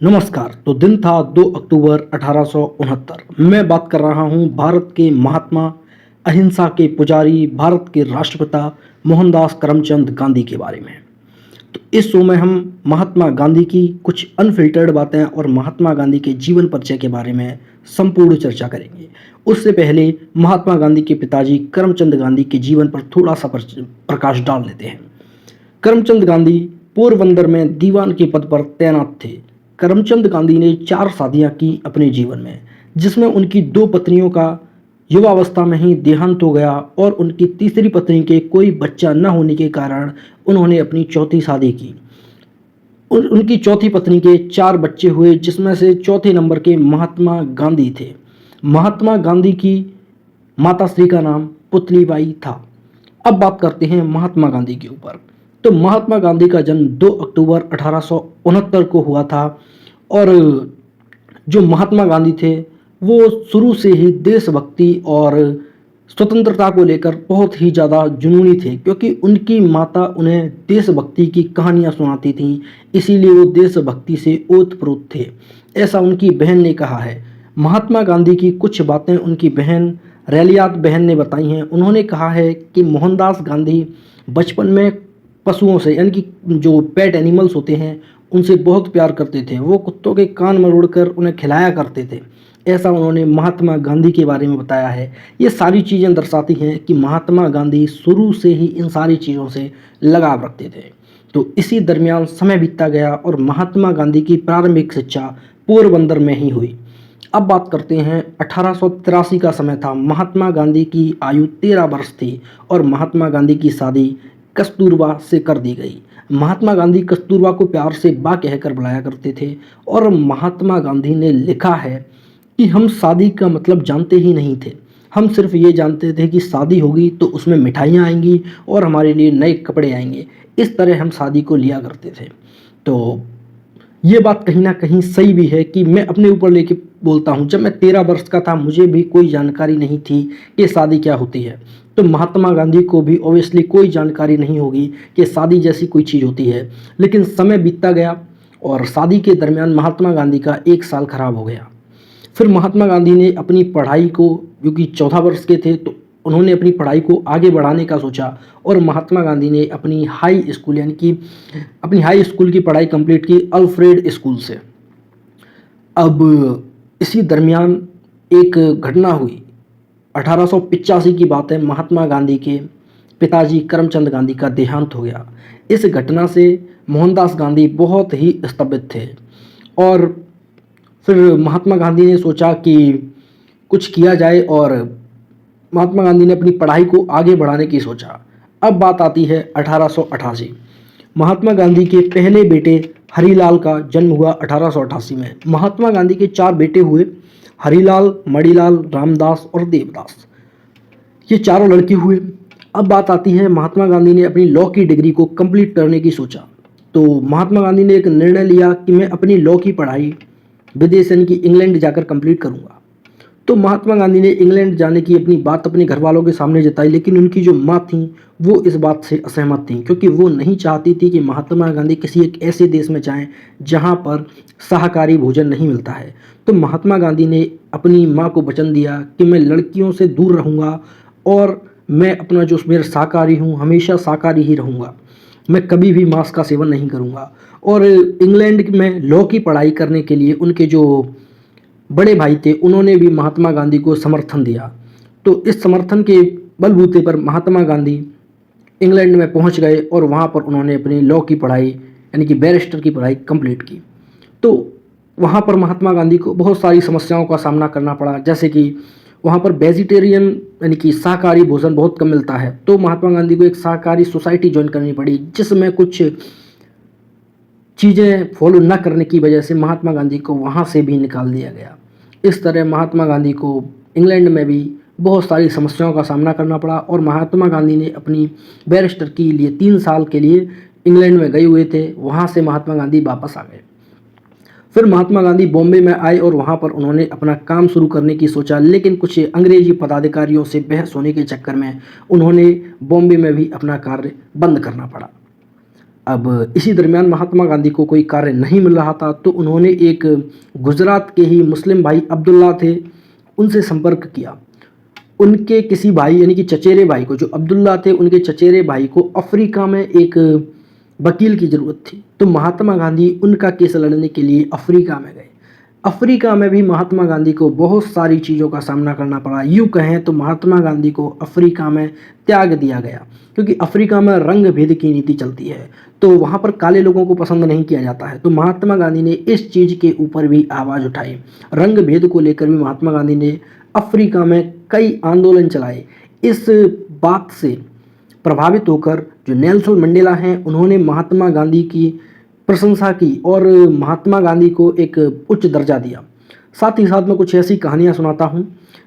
नमस्कार। तो दिन था 2 अक्टूबर 1869। मैं बात कर रहा हूं भारत के महात्मा, अहिंसा के पुजारी, भारत के राष्ट्रपिता मोहनदास करमचंद गांधी के बारे में। तो इस शो में हम महात्मा गांधी की कुछ अनफिल्टर्ड बातें और महात्मा गांधी के जीवन परिचय के बारे में संपूर्ण चर्चा करेंगे। उससे पहले महात्मा गांधी के पिताजी करमचंद गांधी के जीवन पर थोड़ा सा प्रकाश डाल लेते हैं। करमचंद गांधी पोरबंदर में दीवान के पद पर तैनात थे। करमचंद गांधी ने 4 शादियां की अपने जीवन में, जिसमें उनकी 2 पत्नियों का युवावस्था में ही देहांत हो गया और उनकी तीसरी पत्नी के कोई बच्चा न होने के कारण उन्होंने अपनी चौथी शादी की। उनकी चौथी पत्नी के 4 बच्चे हुए, जिसमें से चौथे नंबर के महात्मा गांधी थे। महात्मा गांधी की माताश्री का नाम पुतलीबाई था। अब बात करते हैं महात्मा गांधी के ऊपर। तो महात्मा गांधी का जन्म 2 अक्टूबर 1869 को हुआ था और जो महात्मा गांधी थे वो शुरू से ही देशभक्ति और स्वतंत्रता को लेकर बहुत ही ज़्यादा जुनूनी थे, क्योंकि उनकी माता उन्हें देशभक्ति की कहानियाँ सुनाती थीं, इसीलिए वो देशभक्ति से ओतप्रोत थे, ऐसा उनकी बहन ने कहा है। महात्मा गांधी की कुछ बातें उनकी बहन रैलियात बहन ने बताई हैं। उन्होंने कहा है कि मोहनदास गांधी बचपन में पशुओं से, यानी कि जो पेट एनिमल्स होते हैं, उनसे बहुत प्यार करते थे। वो कुत्तों के कान मरोड़कर उन्हें खिलाया करते थे, ऐसा उन्होंने महात्मा गांधी के बारे में बताया है। ये सारी चीज़ें दर्शाती हैं कि महात्मा गांधी शुरू से ही इन सारी चीज़ों से लगाव रखते थे। तो इसी दरमियान समय बीतता गया और महात्मा गांधी की प्रारंभिक शिक्षा पोरबंदर में ही हुई। अब बात करते हैं 1883 का समय था। महात्मा गांधी की आयु 13 वर्ष थी और महात्मा गांधी की शादी कस्तूरबा से कर दी गई। महात्मा गांधी कस्तूरबा को प्यार से बा कहकर बुलाया करते थे और महात्मा गांधी ने लिखा है कि हम शादी का मतलब जानते ही नहीं थे। हम सिर्फ ये जानते थे कि शादी होगी तो उसमें मिठाइयाँ आएंगी और हमारे लिए नए कपड़े आएंगे। इस तरह हम शादी को लिया करते थे। तो ये बात कहीं ना कहीं सही भी है कि मैं अपने ऊपर लेके बोलता हूँ। जब मैं 13 वर्ष का था, मुझे भी कोई जानकारी नहीं थी कि शादी क्या होती है। तो महात्मा गांधी को भी ऑब्वियसली कोई जानकारी नहीं होगी कि शादी जैसी कोई चीज़ होती है। लेकिन समय बीतता गया और शादी के दरमियान महात्मा गांधी का 1 साल खराब हो गया। फिर महात्मा गांधी ने अपनी पढ़ाई को, क्योंकि 14 वर्ष के थे, तो उन्होंने अपनी पढ़ाई को आगे बढ़ाने का सोचा और महात्मा गांधी ने अपनी हाई स्कूल, यानी कि अपनी हाई स्कूल की पढ़ाई कंप्लीट की अल्फ्रेड स्कूल से। अब इसी दरमियान एक घटना हुई। 1885 की बात है। महात्मा गांधी के पिताजी करमचंद गांधी का देहांत हो गया। इस घटना से मोहनदास गांधी बहुत ही स्तब्ध थे और फिर महात्मा गांधी ने सोचा कि कुछ किया जाए और महात्मा गांधी ने अपनी पढ़ाई को आगे बढ़ाने की सोचा। अब बात आती है 1888। महात्मा गांधी के पहले बेटे हरिलाल का जन्म हुआ 1888 में। महात्मा गांधी के 4 बेटे हुए, हरिलाल, मणिलाल, रामदास और देवदास। ये चारों लड़के हुए। अब बात आती है, महात्मा गांधी ने अपनी लॉ की डिग्री को कंप्लीट करने की सोचा। तो महात्मा गांधी ने एक निर्णय लिया कि मैं अपनी लॉ की पढ़ाई विदेश, यानी कि इंग्लैंड जाकर कंप्लीट करूंगा। तो महात्मा गांधी ने इंग्लैंड जाने की अपनी बात अपने घर वालों के सामने जताई, लेकिन उनकी जो माँ थी वो इस बात से असहमत थी, क्योंकि वो नहीं चाहती थी कि महात्मा गांधी किसी एक ऐसे देश में जाएं जहां पर शाकाहारी भोजन नहीं मिलता है। तो महात्मा गांधी ने अपनी माँ को वचन दिया कि मैं लड़कियों से दूर रहूँगा और मैं अपना जो मेरा शाकाहारी हूँ, हमेशा शाकाहारी ही रहूँगा। मैं कभी भी मांस का सेवन नहीं करूँगा। और इंग्लैंड में लॉ की पढ़ाई करने के लिए उनके जो बड़े भाई थे, उन्होंने भी महात्मा गांधी को समर्थन दिया। तो इस समर्थन के बलबूते पर महात्मा गांधी इंग्लैंड में पहुंच गए और वहां पर उन्होंने अपनी लॉ की पढ़ाई, यानी कि बैरिस्टर की पढ़ाई कंप्लीट की। तो वहां पर महात्मा गांधी को बहुत सारी समस्याओं का सामना करना पड़ा, जैसे कि वहाँ पर वेजिटेरियन, यानी कि शाकाहारी भोजन बहुत कम मिलता है। तो महात्मा गांधी को एक शाकाहारी सोसाइटी ज्वाइन करनी पड़ी, जिसमें कुछ चीज़ें फॉलो न करने की वजह से महात्मा गांधी को वहाँ से भी निकाल दिया गया। इस तरह महात्मा गांधी को इंग्लैंड में भी बहुत सारी समस्याओं का सामना करना पड़ा और महात्मा गांधी ने अपनी बैरिस्टर के लिए 3 साल के लिए इंग्लैंड में गए हुए थे। वहाँ से महात्मा गांधी वापस आ गए। फिर महात्मा गांधी बॉम्बे में आए और वहाँ पर उन्होंने अपना काम शुरू करने की सोचा, लेकिन कुछ अंग्रेजी पदाधिकारियों से बहस होने के चक्कर में उन्होंने बॉम्बे में भी अपना कार्य बंद करना पड़ा। अब इसी दरमियान महात्मा गांधी को कोई कार्य नहीं मिल रहा था, तो उन्होंने एक गुजरात के ही मुस्लिम भाई अब्दुल्ला थे, उनसे संपर्क किया। उनके किसी भाई यानी कि चचेरे भाई को, जो अब्दुल्ला थे, उनके चचेरे भाई को अफ्रीका में एक वकील की ज़रूरत थी। तो महात्मा गांधी उनका केस लड़ने के लिए अफ्रीका में गए। अफ्रीका में भी महात्मा गांधी को बहुत सारी चीज़ों का सामना करना पड़ा। यूँ कहें तो महात्मा गांधी को अफ्रीका में त्याग दिया गया, क्योंकि अफ्रीका में रंग भेद की नीति चलती है, तो वहाँ पर काले लोगों को पसंद नहीं किया जाता है। तो महात्मा गांधी ने इस चीज़ के ऊपर भी आवाज़ उठाई। रंग भेद को लेकर भी महात्मा गांधी ने अफ्रीका में कई आंदोलन चलाए। इस बात से प्रभावित होकर जो नेल्सन मंडेला हैं, उन्होंने महात्मा गांधी की प्रशंसा की और महात्मा गांधी को एक उच्च दर्जा दिया। साथ ही साथ मैं कुछ ऐसी कहानियां सुनाता हूं।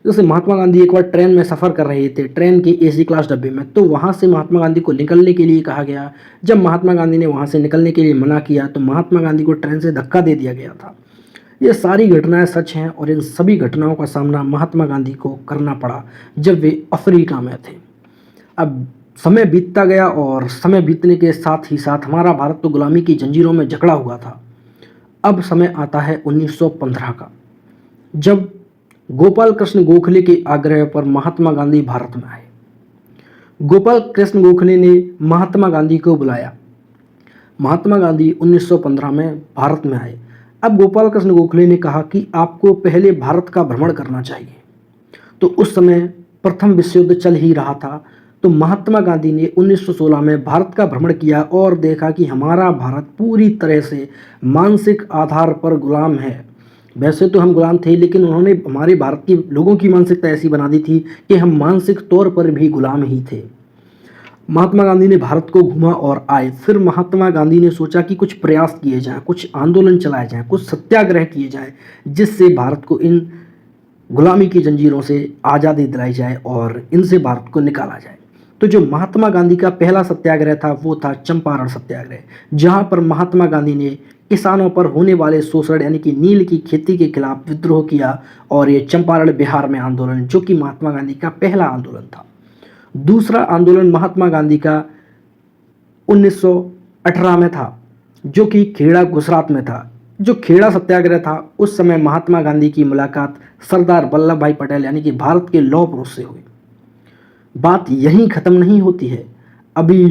जैसे महात्मा गांधी एक बार ट्रेन में सफ़र कर रहे थे, ट्रेन के एसी क्लास डब्बे में, तो वहां से महात्मा गांधी को निकलने के लिए कहा गया। जब महात्मा गांधी ने वहां से निकलने के लिए मना किया तो महात्मा गांधी को ट्रेन से धक्का दे दिया गया था। ये सारी घटनाएं सच हैं और इन सभी घटनाओं का सामना महात्मा गांधी को करना पड़ा जब वे अफ्रीका में थे। अब समय बीतता गया और समय बीतने के साथ ही साथ हमारा भारत तो गुलामी की जंजीरों में जकड़ा हुआ था। अब समय आता है 1915 का, जब गोपाल कृष्ण गोखले के आग्रह पर महात्मा गांधी भारत में आए। गोपाल कृष्ण गोखले ने महात्मा गांधी को बुलाया। महात्मा गांधी 1915 में भारत में आए। अब गोपाल कृष्ण गोखले ने कहा कि आपको पहले भारत का भ्रमण करना चाहिए। तो उस समय प्रथम विश्व युद्ध चल ही रहा था। तो महात्मा गांधी ने 1916 में भारत का भ्रमण किया और देखा कि हमारा भारत पूरी तरह से मानसिक आधार पर गुलाम है। वैसे तो हम गुलाम थे, लेकिन उन्होंने हमारे भारत के लोगों की मानसिकता ऐसी बना दी थी कि हम मानसिक तौर पर भी गुलाम ही थे। महात्मा गांधी ने भारत को घूमा और आए। फिर महात्मा गांधी ने सोचा कि कुछ प्रयास किए जाएं, कुछ आंदोलन चलाए जाएं, कुछ सत्याग्रह किए जाएं, जिससे भारत को इन गुलामी की जंजीरों से आज़ादी दिलाई जाए और इनसे भारत को निकाला जाए। तो जो महात्मा गांधी का पहला सत्याग्रह था वो था चंपारण सत्याग्रह, जहां पर महात्मा गांधी ने किसानों पर होने वाले शोषण यानी कि नील की खेती के खिलाफ विद्रोह किया। और ये चंपारण बिहार में आंदोलन, जो कि महात्मा गांधी का पहला आंदोलन था। दूसरा आंदोलन महात्मा गांधी का 1918 में था, जो कि खेड़ा गुजरात में था। जो खेड़ा सत्याग्रह था, उस समय महात्मा गांधी की मुलाकात सरदार वल्लभ भाई पटेल यानी कि भारत के लौह पुरुष से हुई। बात यहीं ख़त्म नहीं होती है। अभी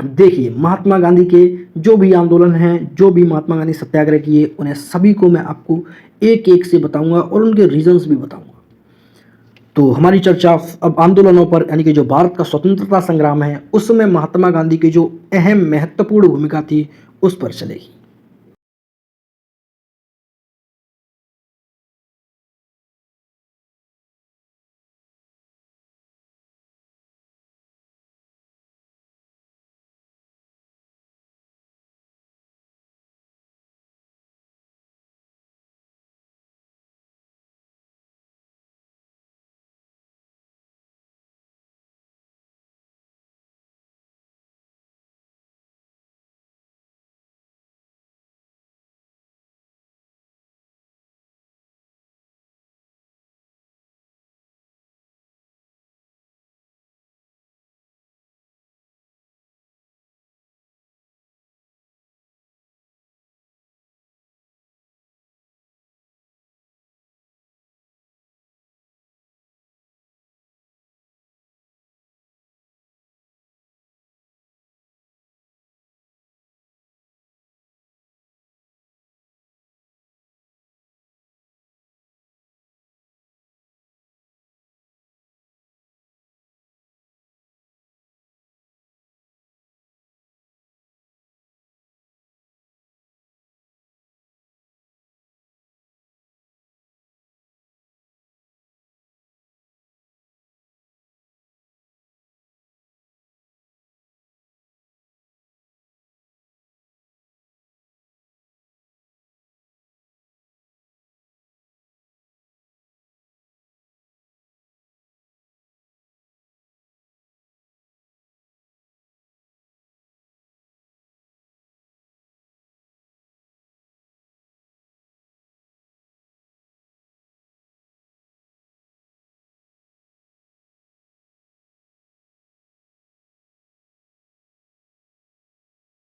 देखिए, महात्मा गांधी के जो भी आंदोलन हैं, जो भी महात्मा गांधी सत्याग्रह किए, उन्हें सभी को मैं आपको एक एक से बताऊंगा और उनके रीजंस भी बताऊंगा। तो हमारी चर्चा अब आंदोलनों पर, यानी कि जो भारत का स्वतंत्रता संग्राम है, उसमें महात्मा गांधी की जो अहम महत्वपूर्ण भूमिका थी, उस पर चलेगी।